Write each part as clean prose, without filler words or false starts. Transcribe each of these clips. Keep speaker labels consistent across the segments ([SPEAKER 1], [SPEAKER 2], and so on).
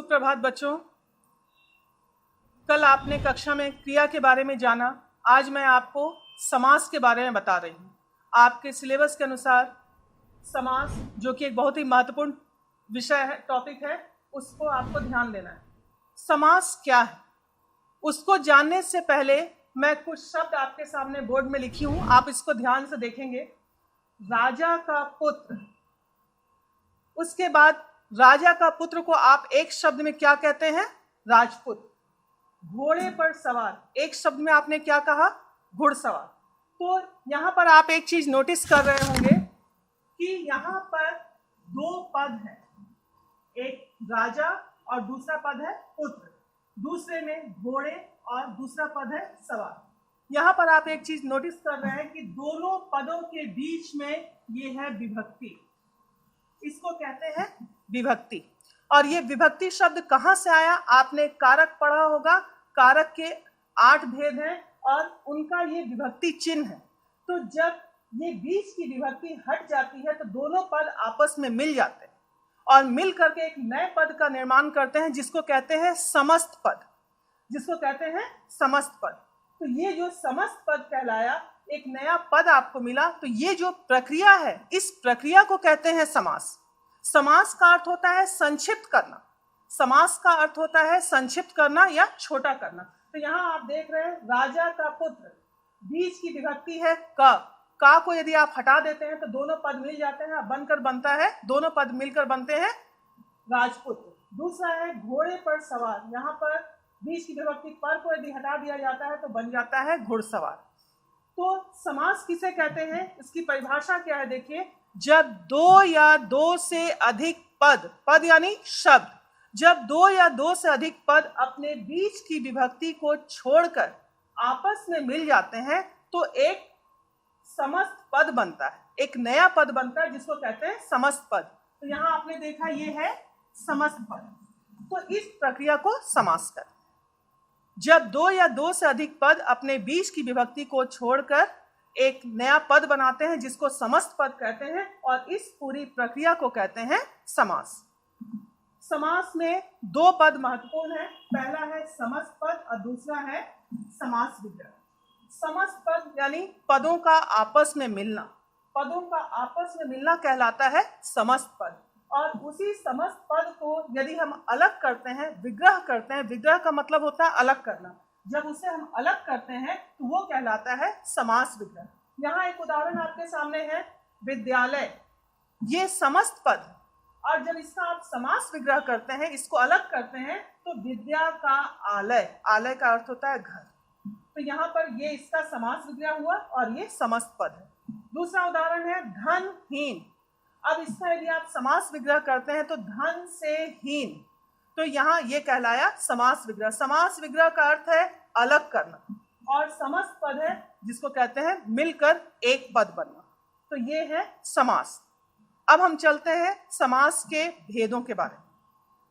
[SPEAKER 1] सुप्रभात बच्चों। कल आपने कक्षा में क्रिया के बारे में जाना। आज मैं आपको समास के बारे में बता रही हूँ। आपके सिलेबस के अनुसार समास, जो कि एक बहुत ही महत्वपूर्ण विषय है, टॉपिक है, उसको आपको ध्यान देना है। समास क्या है उसको जानने से पहले मैं कुछ शब्द आपके सामने बोर्ड में लिखी हूँ, आप इसको ध्यान से देखेंगे। राजा का पुत्र, उसके बाद राजा का पुत्र को आप एक शब्द में क्या कहते हैं? राजपुत। घोड़े पर सवार, एक शब्द में आपने क्या कहा? घुड़सवार। तो यहाँ पर आप एक चीज नोटिस कर रहे होंगे कि यहाँ पर दो पद हैं, एक राजा और दूसरा पद है पुत्र, दूसरे में घोड़े और दूसरा पद है सवार। यहाँ पर आप एक चीज नोटिस कर रहे हैं कि दोनों पदों के बीच में ये है विभक्ति, इसको कहते हैं विभक्ति। और ये विभक्ति शब्द कहाँ से आया? आपने कारक पढ़ा होगा, कारक के 8 भेद हैं और उनका ये विभक्ति चिन्ह है। तो जब ये बीच की विभक्ति हट जाती है तो दोनों पद आपस में मिल जाते हैं और मिल करके एक नए पद का निर्माण करते हैं, जिसको कहते हैं समस्त पद, जिसको कहते हैं समस्त पद। तो ये जो समस्त पद कहलाया, एक नया पद आपको मिला, तो ये जो प्रक्रिया है, इस प्रक्रिया को कहते हैं समास। समास का अर्थ होता है संक्षिप्त करना, समास का अर्थ होता है संक्षिप्त करना या छोटा करना। तो यहाँ आप देख रहे हैं राजा का पुत्र, बीच की विभक्ति है का को यदि आप हटा देते हैं तो दोनों पद मिल जाते हैं, बनकर बनता है, दोनों पद मिलकर बनते हैं राजपुत्र। दूसरा है घोड़े पर सवार, यहाँ पर बीच की विभक्ति पर को यदि हटा दिया जाता है तो बन जाता है घुड़सवार। तो समास किसे कहते हैं, इसकी परिभाषा क्या है? देखिए, जब दो या दो से अधिक पद यानी शब्द, जब दो या दो से अधिक पद अपने बीच की विभक्ति को छोड़कर आपस में मिल जाते हैं तो एक समस्त पद बनता है, एक नया पद बनता है, जिसको कहते हैं समस्त पद। तो यहाँ आपने देखा ये है समस्त पद। तो इस प्रक्रिया को समास कहते हैं। जब दो या दो से अधिक पद अपने बीच की विभक्ति को छोड़कर एक नया पद बनाते हैं, जिसको समस्त पद कहते हैं, और इस पूरी प्रक्रिया को कहते हैं समास। समास में दो पद महत्वपूर्ण है, पहला है समस्त पद और दूसरा है समास विग्रह। समस्त पद यानी पदों का आपस में मिलना, पदों का आपस में मिलना कहलाता है समस्त पद। और उसी समस्त पद को यदि हम अलग करते हैं, विग्रह करते हैं, विग्रह का मतलब होता है अलग करना, जब उसे हम अलग करते हैं तो वो कहलाता है समास विग्रह। यहाँ एक उदाहरण आपके सामने है, विद्यालय, ये समस्त पद, और जब इसका आप समास विग्रह करते हैं, इसको अलग करते हैं तो विद्या का आलय, आलय का अर्थ होता है घर, तो यहाँ पर ये इसका समास विग्रह हुआ और ये समस्त पद है। दूसरा उदाहरण है धनहीन, अब इसका यदि आप समास विग्रह करते हैं तो धन से हीन, तो यहाँ ये कहलाया समास विग्रह। समास विग्रह का अर्थ है अलग करना, और समस्त पद है जिसको कहते हैं मिलकर एक पद बनना, तो ये है समास। अब हम चलते हैं समास के भेदों के बारे में।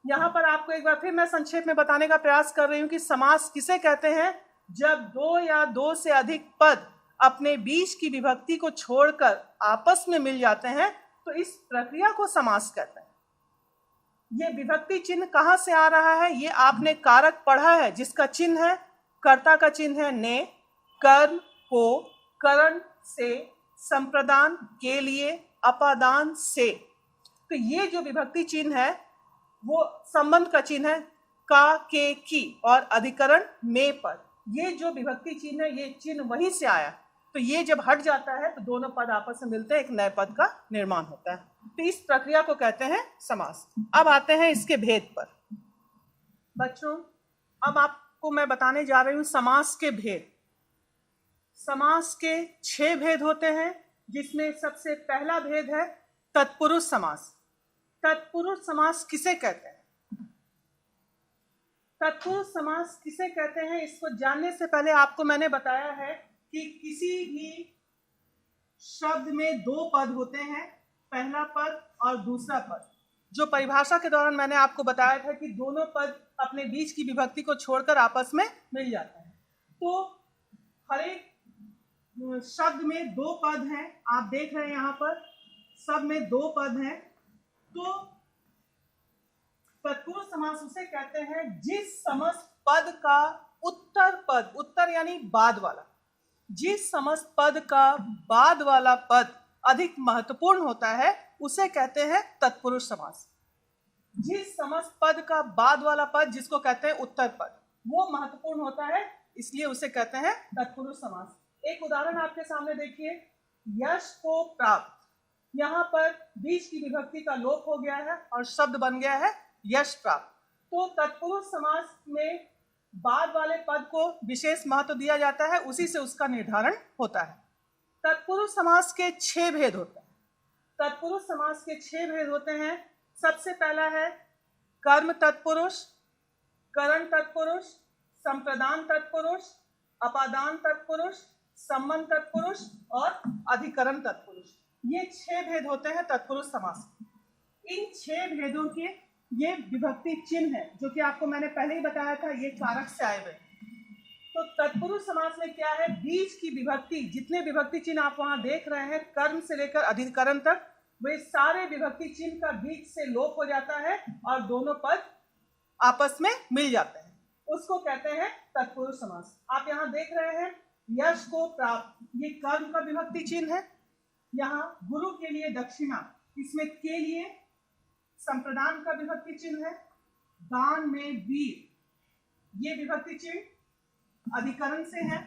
[SPEAKER 1] यहाँ पर आपको एक बार फिर मैं संक्षेप में बताने का प्रयास कर रही हूँ कि समास किसे कहते हैं। जब दो या दो से अधिक पद अपने बीच की विभक्ति को छोड़कर आपस में मिल जाते हैं तो इस प्रक्रिया को समास कहते हैं। ये विभक्ति चिन्ह कहाँ से आ रहा है? ये आपने कारक पढ़ा है, जिसका चिन्ह है, कर्ता का चिन्ह है ने, कर्म को, करण से, संप्रदान के लिए, अपादान से। तो ये जो विभक्ति चिन्ह है वो संबंध का चिन्ह है का, के, की और अधिकरण में पर। ये जो विभक्ति चिन्ह है, ये चिन्ह वहीं से आया। तो ये जब हट जाता है तो दोनों पद आपस में मिलते हैं, एक नए पद का निर्माण होता है। तो इस प्रक्रिया को कहते हैं समास। अब आते हैं इसके भेद पर। बच्चों, अब आपको मैं बताने जा रही हूँ समास के भेद। समास के 6 भेद होते हैं, जिसमें सबसे पहला भेद है तत्पुरुष समास। तत्पुरुष समास किसे कहते हैं? तत्पुरुष समास किसे कहते हैं, इसको जानने से पहले आपको मैंने बताया है कि किसी भी शब्द में दो पद होते हैं, पहला पद और दूसरा पद। जो परिभाषा के दौरान मैंने आपको बताया था कि दोनों पद अपने बीच की विभक्ति को छोड़कर आपस में मिल जाते हैं। तो हर एक शब्द में दो पद हैं, आप देख रहे हैं यहाँ पर सब में दो पद हैं। तो तत्पुरुष समास उसे कहते हैं जिस समस्त पद का उत्तर पद, उत्तर यानी बाद वाला, जिस समस्त पद का बाद वाला पद अधिक महत्वपूर्ण होता है उसे कहते हैं तत्पुरुष समास। जिस समस्त पद का बाद वाला पद जिसको कहते हैं उत्तर पद वो महत्वपूर्ण होता है, इसलिए उसे कहते हैं तत्पुरुष समास। एक उदाहरण आपके सामने देखिए, यश को प्राप्त, यहाँ पर बीच की विभक्ति का लोप हो गया है और शब्द बन गया है यश प्राप्त। तो तत्पुरुष समास में बाद वाले पद को विशेष महत्व दिया जाता है, उसी से उसका निर्धारण होता है। तत्पुरुष समास के 6 भेद होते हैं। तत्पुरुष समास के 6 भेद होते हैं। सबसे पहला है कर्म तत्पुरुष, करण तत्पुरुष, संप्रदान तत्पुरुष, अपादान तत्पुरुष, संबंध तत्पुरुष और अधिकरण तत्पुरुष। ये 6 भेद होते हैं तत्पुरुष समास। इन 6 भेदों के ये विभक्ति चिन्ह है जो कि आपको मैंने पहले ही बताया था, ये कारक से आए हुए। तो तत्पुरुष समास में क्या है, बीच की विभक्ति, जितने विभक्ति चिन्ह आप वहां देख रहे हैं कर्म से लेकर अधिकरण तक, वे सारे विभक्ति चिन्ह का बीच से लोप हो जाता है और दोनों पद आपस में मिल जाते हैं, उसको कहते हैं तत्पुरुष समास। आप यहाँ देख रहे हैं यश को प्राप्त, ये कर्म का विभक्ति चिन्ह है। यहाँ गुरु के लिए दक्षिणा, इसमें के लिए संप्रदान का विभक्ति चिन्ह है। दान में वीर, ये विभक्ति चिन्ह अधिकरण से है।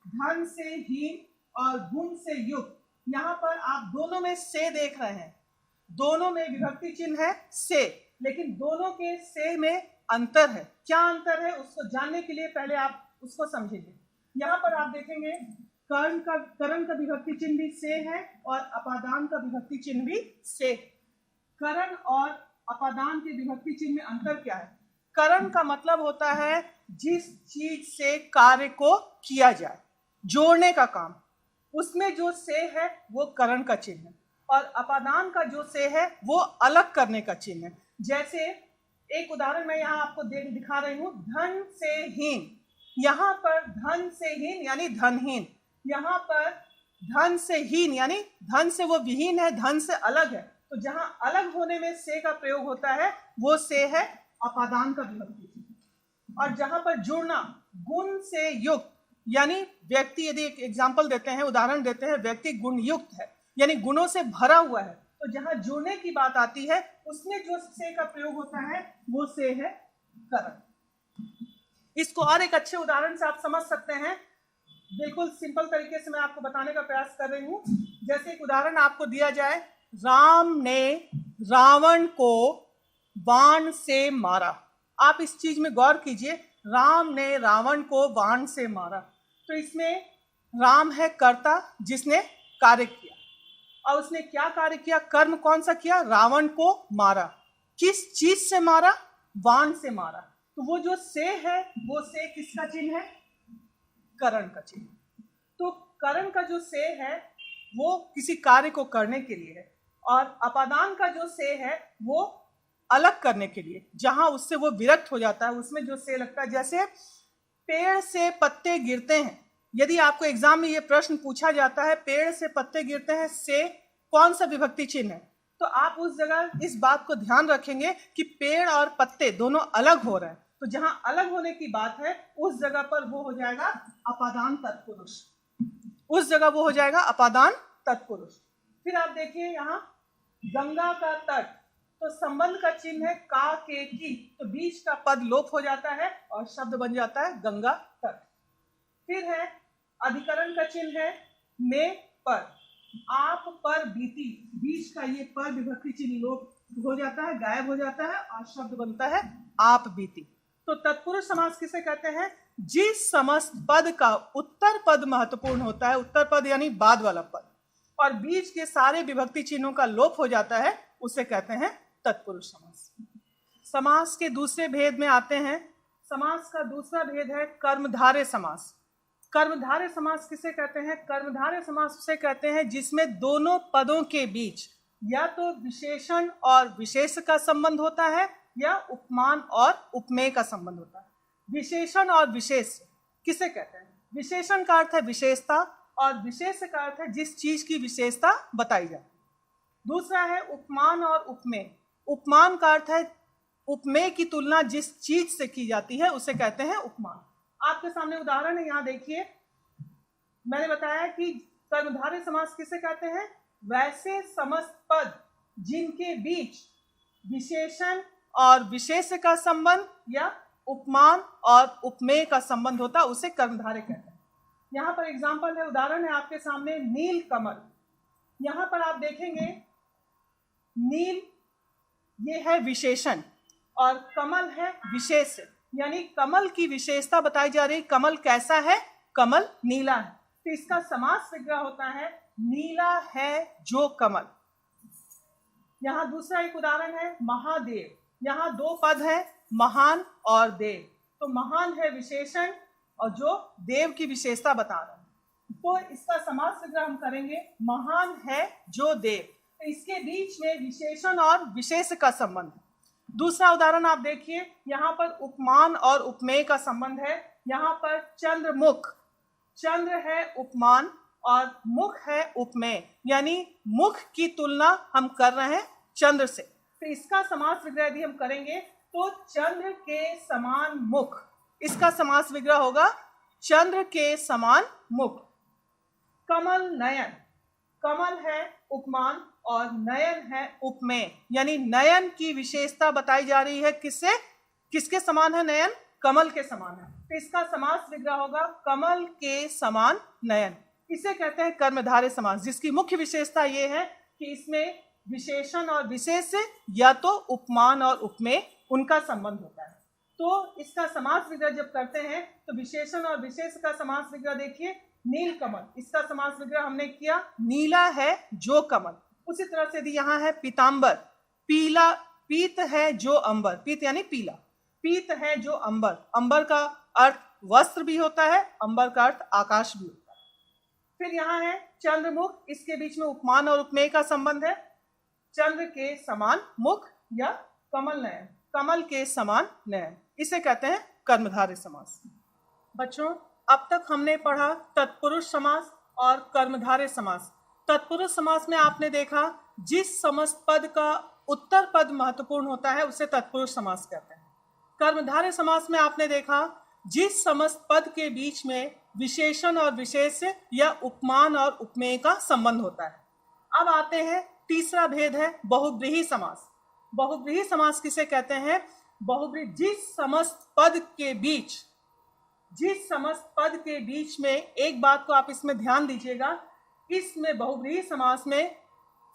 [SPEAKER 1] धन से हीन और गुण से युक्त, यहाँ पर आप दोनों में से देख रहे हैं, दोनों में विभक्ति चिन्ह है से, लेकिन दोनों के से में अंतर है। क्या अंतर है उसको जानने के लिए पहले आप उसको समझेंगे। यहाँ पर आप देखेंगे करण का विभक्ति चिन्ह भी से है और अपादान का विभक्ति चिन्ह भी से। करण और अपादान के विभक्ति चिन्ह में अंतर क्या है? करण का मतलब होता है जिस चीज से कार्य को किया जाए, जोड़ने का काम, उसमें जो से है वो करण का चिन्ह है, और अपादान का जो से है वो अलग करने का चिन्ह है। जैसे एक उदाहरण मैं यहाँ आपको दिखा रही हूँ, धन से हीन, यहाँ पर धन से हीन यानी धनहीन, यहाँ पर धन से हीन यानी धन से वो विहीन है, धन से अलग है। तो जहाँ अलग होने में से का प्रयोग होता है वो से है अपादान का विभक्ति चिन्ह। और जहाँ पर जुड़ना, गुण से युक्त, यानी व्यक्ति, यदि एक एग्जाम्पल देते हैं, उदाहरण देते हैं, व्यक्ति गुण युक्त है यानी गुणों से भरा हुआ है, तो जहाँ जुड़ने की बात आती है उसमें जो से का प्रयोग होता है वो से है करण। इसको और एक अच्छे उदाहरण से आप समझ सकते हैं, बिल्कुल सिंपल तरीके से मैं आपको बताने का प्रयास कर रही हूँ। जैसे एक उदाहरण आपको दिया जाए, राम ने रावण को बाण से मारा। आप इस चीज में गौर कीजिए, राम ने रावण को बाण से मारा, तो इसमें राम है कर्ता जिसने कार्य किया, और उसने क्या कार्य किया, कर्म कौन सा किया, रावण को मारा। किस चीज से मारा, बाण से मारा। तो वो जो से है वो से किसका चिन्ह है, करण का चिन्ह। तो करण का जो से है वो किसी कार्य को करने के लिए है, और अपादान का जो से है वो अलग करने के लिए, जहां उससे वो विरक्त हो जाता है, उसमें जो से लगता है। जैसे पेड़ से पत्ते गिरते हैं, यदि आपको एग्जाम में ये प्रश्न पूछा जाता है पेड़ से पत्ते गिरते हैं, से कौन सा विभक्ति चिन्ह है, तो आप उस जगह इस बात को ध्यान रखेंगे कि पेड़ और पत्ते दोनों अलग हो रहे हैं, तो जहां अलग होने की बात है उस जगह पर वो हो जाएगा अपादान तत्पुरुष, उस जगह वो हो जाएगा अपादान तत्पुरुष। फिर आप देखिए यहाँ गंगा का तट, तो संबंध का चिन्ह है का के की, तो बीच का पद लोप हो जाता है और शब्द बन जाता है गंगा तट। फिर है अधिकरण का चिन्ह है में पर, आप पर बीती, बीच का ये पर विभक्ति चिन्ह लोप हो जाता है, गायब हो जाता है और शब्द बनता है आप बीती। तो तत्पुरुष समास किसे कहते हैं, जिस समस्त पद का उत्तर पद महत्वपूर्ण होता है, उत्तर पद यानी बाद वाला पद, और बीच के सारे विभक्ति चिन्हों का लोप हो जाता है, उसे कहते हैं तत्पुरुष समास। समास के दूसरे भेद में आते हैं। समास का दूसरा भेद है कर्मधारय समास। कर्मधारय समास किसे कहते हैं, कर्मधारय समास उसे कहते हैं जिसमें दोनों पदों के बीच या तो विशेषण और विशेष का संबंध होता है या उपमान और उपमेय का संबंध होता है। विशेषण और विशेष किसे कहते हैं, विशेषण का अर्थ है विशेषता और विशेष का अर्थ है जिस चीज की विशेषता बताई जाए। दूसरा है उपमान और उपमेय। उपमान का अर्थ है उपमेय की तुलना जिस चीज से की जाती है उसे कहते हैं उपमान। आपके सामने उदाहरण है, यहाँ देखिए, मैंने बताया कि कर्मधारय समास किसे कहते हैं? वैसे समस्त पद जिनके बीच विशेषण और विशेष्य का संबंध या उपमान और उपमेय का संबंध होता है, उसे कर्मधारय कहते हैं। यहाँ पर एग्जाम्पल है, उदाहरण है आपके सामने, नील कमल। यहाँ पर आप देखेंगे नील ये है विशेषण और कमल है विशेष्य, यानी कमल की विशेषता बताई जा रही। कमल कैसा है? कमल नीला है, तो इसका समास विग्रह होता है नीला है जो कमल। यहाँ दूसरा एक उदाहरण है महादेव। यहाँ दो पद है, महान और देव, तो महान है विशेषण और जो देव की विशेषता बता रहा है, तो इसका समास विग्रह हम करेंगे महान है जो देव। तो इसके बीच में विशेषण और विशेष का संबंध। दूसरा उदाहरण आप देखिए, यहाँ पर उपमान और उपमेय का संबंध है। यहाँ पर चंद्रमुख, चंद्र है उपमान और मुख है उपमेय, यानी मुख की तुलना हम कर रहे हैं चंद्र से, तो इसका समास विग्रह यदि हम करेंगे तो चंद्र के समान मुख, इसका समास विग्रह होगा चंद्र के समान मुख। कमल नयन, कमल है उपमान और नयन है उपमेय, यानी नयन की विशेषता बताई जा रही है किससे? किसके समान है नयन? कमल के समान है, तो इसका समास विग्रह होगा कमल के समान नयन। इसे कहते हैं कर्मधारय समास, जिसकी मुख्य विशेषता ये है कि इसमें विशेषण और विशेष्य या तो उपमान और उपमेय उनका संबंध होता है। तो इसका समास विग्रह जब करते हैं तो विशेषण और विशेष का समास विग्रह देखिए, नील कमल, इसका समास विग्रह हमने किया नीला है जो कमल। उसी तरह से यदि यहाँ है पीतांबर, पीला, पीत है जो अंबर, पीत यानी पीला, पीत है जो अंबर, अंबर का अर्थ वस्त्र भी होता है, अंबर का अर्थ आकाश भी होता है। फिर यहाँ है चंद्रमुख, इसके बीच में उपमान और उपमेय का संबंध है, चंद्र के समान मुख या कमल नयन, कमल के समान नयन, इसे कहते हैं कर्मधारय समास। बच्चों, अब तक हमने पढ़ा तत्पुरुष समास और कर्मधारय समास। तत्पुरुष समास में आपने देखा जिस समस्त पद का उत्तर पद महत्वपूर्ण होता है उसे तत्पुरुष समास कहते हैं। कर्मधारय समास में आपने देखा जिस समस्त पद के बीच में विशेषण और विशेष्य या उपमान और उपमेय का संबंध होता है। अब आते हैं, तीसरा भेद है बहुव्रीहि समास। बहुव्रीहि समास किसे कहते हैं? बहुव्रीहि, जिस समस्त पद के बीच, जिस समस्त पद के बीच में, एक बात को आप इसमें ध्यान दीजिएगा, इसमें बहुव्रीहि समास में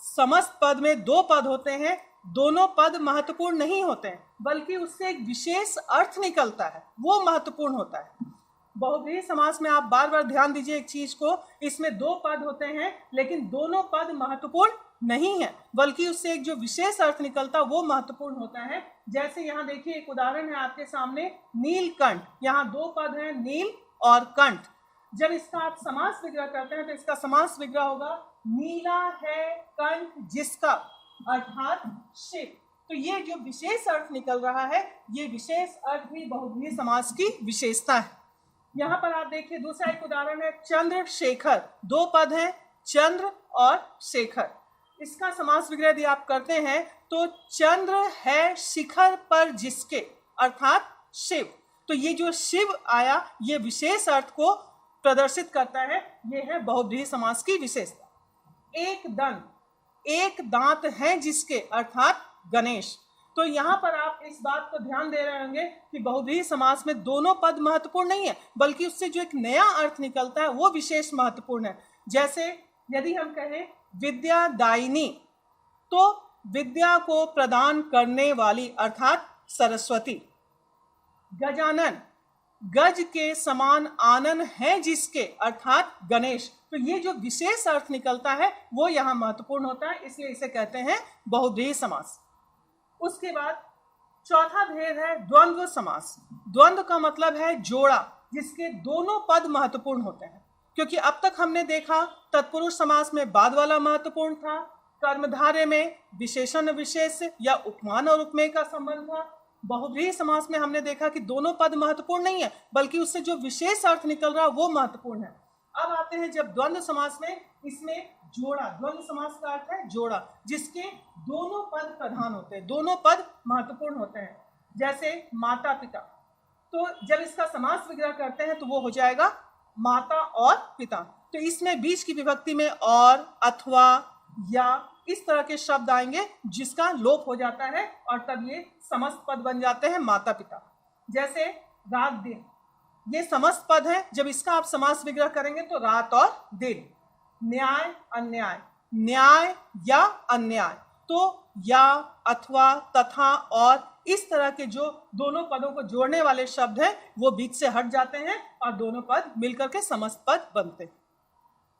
[SPEAKER 1] समस्त पद में दो पद होते हैं, दोनों पद महत्वपूर्ण नहीं होते हैं, बल्कि उससे एक विशेष अर्थ निकलता है, वो महत्वपूर्ण होता है। बहुव्रीहि समास में आप बार बार ध्यान दीजिए एक चीज को, इसमें दो पद होते हैं लेकिन दोनों पद महत्वपूर्ण नहीं है, बल्कि उससे एक जो विशेष अर्थ निकलता वो महत्वपूर्ण होता है। जैसे यहाँ देखिए एक उदाहरण है आपके सामने, नीलकंठ, यहाँ दो पद हैं नील और कंठ। जब इसका आप समास विग्रह करते हैं तो इसका समास विग्रह होगा नीला है कंठ जिसका, अर्थात शिव। तो ये जो विशेष अर्थ निकल रहा है, ये विशेष अर्थ भी बहुव्रीहि समास की विशेषता है। यहाँ पर आप देखिए दूसरा एक उदाहरण है चंद्रशेखर, दो पद हैं चंद्र और शेखर। इसका समास विग्रह यदि आप करते हैं तो चंद्र है शिखर पर जिसके, अर्थात शिव। तो ये जो शिव आया ये विशेष अर्थ को प्रदर्शित करता है, ये है बहुव्रीहि समास की विशेषता। एक दंत, एक दांत है जिसके, अर्थात गणेश। तो यहाँ पर आप इस बात को ध्यान दे रहे होंगे कि बहुव्रीहि समास में दोनों पद महत्वपूर्ण नहीं है, बल्कि उससे जो एक नया अर्थ निकलता है वो विशेष महत्वपूर्ण है। जैसे यदि हम कहें विद्यादायिनी, तो विद्या को प्रदान करने वाली, अर्थात सरस्वती। गजानन, गज के समान आनन है जिसके, अर्थात गणेश। तो ये जो विशेष अर्थ निकलता है वो यहाँ महत्वपूर्ण होता है, इसलिए इसे कहते हैं बहुव्रीहि समास। उसके बाद चौथा भेद है द्वंद्व समास। द्वंद्व का मतलब है जोड़ा, जिसके दोनों पद महत्वपूर्ण होते हैं। क्योंकि अब तक हमने देखा तत्पुरुष समास में बाद वाला महत्वपूर्ण था, कर्मधारय में विशेषण विशेष या उपमान और उपमेय का संबंध था। बहुव्रीहि समास में हमने देखा कि दोनों पद महत्वपूर्ण नहीं है, बल्कि उससे जो विशेष अर्थ निकल रहा है वो महत्वपूर्ण है। अब आते हैं जब द्वंद्व समास में, इसमें जोड़ा, द्वंद्व समास का अर्थ है जोड़ा, जिसके दोनों पद प्रधान होते हैं, दोनों पद महत्वपूर्ण होते हैं। जैसे माता पिता, तो जब इसका समास विग्रह करते हैं तो वो हो जाएगा माता और पिता। तो इसमें बीच की विभक्ति में और, अथवा, या इस तरह के शब्द आएंगे जिसका लोप हो जाता है और तब ये समस्त पद बन जाते हैं माता पिता। जैसे रात दिन, ये समस्त पद है, जब इसका आप समास विग्रह करेंगे तो रात और दिन। न्याय अन्याय, न्याय या अन्याय, तो या, अथवा, तथा और इस तरह के जो दोनों पदों को जोड़ने वाले शब्द हैं वो बीच से हट जाते हैं और दोनों पद मिलकर के समस्त पद बनते हैं।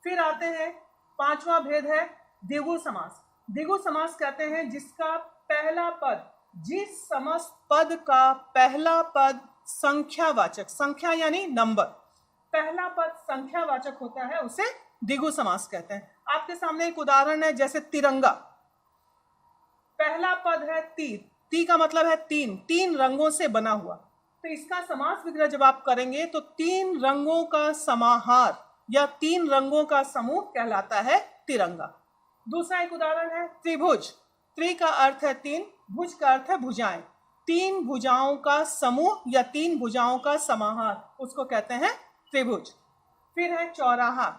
[SPEAKER 1] फिर आते हैं, पांचवा भेद है द्विगु समास। द्विगु समास कहते हैं जिसका पहला पद, जिस समस्त पद का पहला पद संख्यावाचक, संख्या यानी नंबर, पहला पद संख्यावाचक होता है उसे द्विगु समास कहते हैं। आपके सामने एक उदाहरण है, जैसे तिरंगा, पहला पद है तीर, ती का मतलब है तीन, तीन रंगों से बना हुआ, तो इसका समास विग्रह जब आप करेंगे तो तीन रंगों का समाहार या तीन रंगों का समूह कहलाता है तिरंगा। दूसरा एक उदाहरण है त्रिभुज, त्रि का अर्थ है तीन, भुज का अर्थ है भुजाएं, तीन भुजाओं का समूह या तीन भुजाओं का समाहार, उसको कहते हैं त्रिभुज। फिर है चौराहा,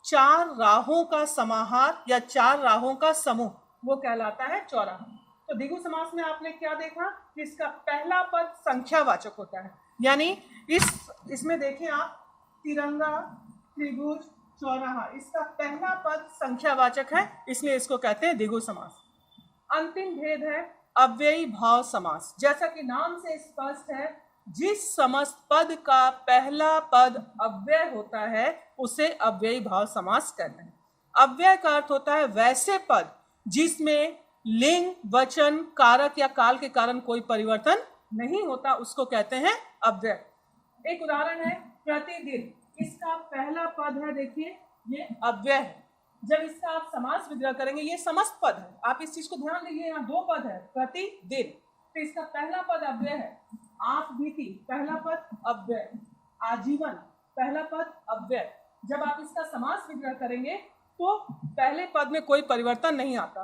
[SPEAKER 1] चार राहों का समाहार या चार राहों का समूह, वो कहलाता है चौराहा। तो द्विगु समास में आपने क्या देखा कि इसका पहला पद संख्यावाचक होता है, यानी इसमें देखें आप, तिरंगा, त्रिभुज, चौराहा, इसका पहला पद संख्यावाचक है, इसलिए इसको कहते हैं द्विगु समास। अंतिम भेद है अव्ययी भाव समास। जैसा कि नाम से स्पष्ट है, जिस समस्त पद का पहला पद अव्यय होता है उसे अव्ययी भाव समास कहते हैं। अव्यय का अर्थ होता है वैसे पद जिसमें लिंग, वचन, कारक या काल के कारण कोई परिवर्तन नहीं होता, उसको कहते हैं अव्यय। एक उदाहरण है प्रतिदिन, इसका पहला पद है, देखिए ये अव्यय है, जब इसका आप समास विग्रह करेंगे, ये समस्त पद है, आप इस चीज को ध्यान दीजिए, यहाँ दो पद है, प्रतिदिन, तो इसका पहला पद अव्यय है। आप बीती, पहला पद अव्यय, आजीवन, पहला पद अव्यय, जब आप इसका समास विग्रह करेंगे तो पहले पद में कोई परिवर्तन नहीं आता।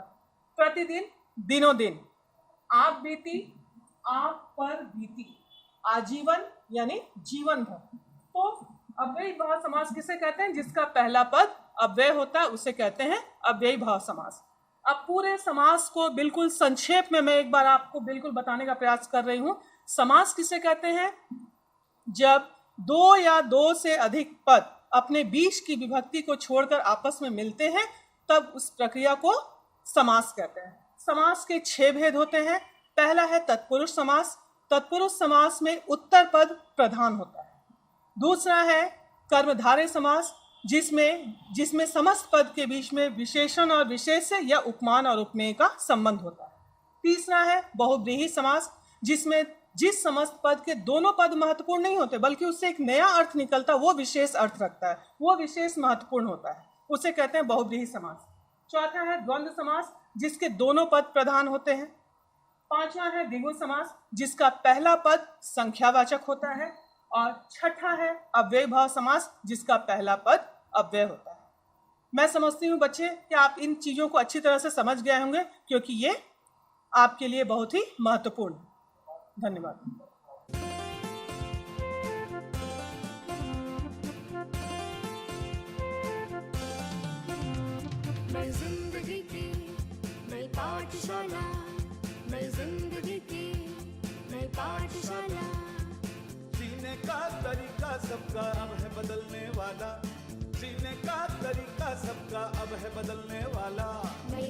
[SPEAKER 1] प्रतिदिन, दिनों दिन, आप बीती, आप पर बीती, आजीवन यानी जीवन भर। तो अव्ययी भाव समास किसे कहते हैं? जिसका पहला पद अव्यय होता है उसे कहते हैं अव्ययी भाव समास। अब पूरे समास को बिल्कुल संक्षेप में मैं एक बार आपको बिल्कुल बताने का प्रयास कर रही हूं। समास किसे कहते हैं? जब दो या दो से अधिक पद अपने बीच की विभक्ति को छोड़कर आपस में मिलते हैं तब उस प्रक्रिया को समास कहते हैं। समास के 6 भेद होते हैं। पहला है तत्पुरुष समास। तत्पुरुष समास में उत्तर पद प्रधान होता है। दूसरा है कर्मधारय समास, जिसमें समस्त पद के बीच में विशेषण और विशेष्य या उपमान और उपमेय का संबंध होता है। तीसरा है बहुव्रीहि समास, जिसमें जिस समस्त पद के दोनों पद महत्वपूर्ण नहीं होते बल्कि उससे एक नया अर्थ निकलता है, वो विशेष अर्थ रखता है, वो विशेष महत्वपूर्ण होता है, उसे कहते हैं बहुव्रीहि समास। चौथा है द्वंद्व समास, जिसके दोनों पद प्रधान होते हैं। पांचवा है द्विगु समास, जिसका पहला पद संख्यावाचक होता है। और छठा है अव्ययी भाव समास, जिसका पहला पद अव्यय होता है। मैं समझती हूँ बच्चे कि आप इन चीजों को अच्छी तरह से समझ गए होंगे, क्योंकि ये आपके लिए बहुत ही महत्वपूर्ण है। धन्यवाद।
[SPEAKER 2] नई जिंदगी की नई पाठशाला, नई जिंदगी की नई पाठशाला।
[SPEAKER 3] जीने का तरीका सबका अब है बदलने वाला, जीने का तरीका सबका अब है बदलने वाला।
[SPEAKER 2] नई